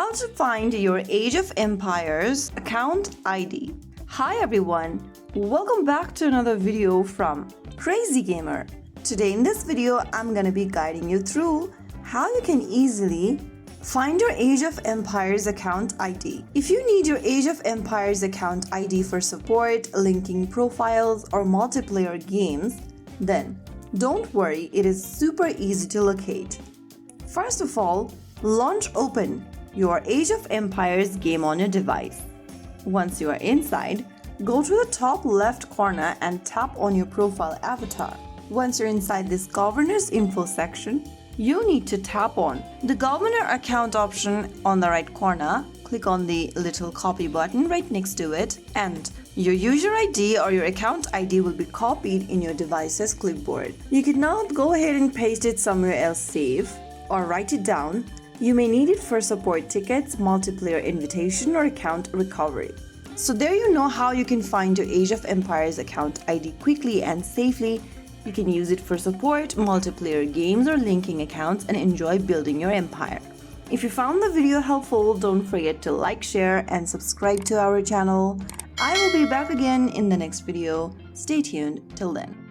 How to find your Age of Empires account ID. Hi everyone, welcome back to another video from Crazy Gamer. Today in this video, I'm gonna be guiding you through how you can easily find your Age of Empires account ID. If you need your Age of Empires account ID for support, linking profiles, or multiplayer games, then don't worry, it is super easy to locate. First of all, launch open your Age of Empires game on your device. Once you are inside, go to the top left corner and tap on your profile avatar. Once you're inside this Governor's Info section, you need to tap on the Governor account option on the right corner. Click on the little copy button right next to it, and your user ID or your account ID will be copied in your device's clipboard. You can now go ahead and paste it somewhere else safe or write it down. You may need it for support tickets, multiplayer invitation, or account recovery. So there you know how you can find your Age of Empires account ID quickly and safely. You can use it for support, multiplayer games, or linking accounts and enjoy building your empire. If you found the video helpful, don't forget to like, share, and subscribe to our channel. I will be back again in the next video. Stay tuned till then.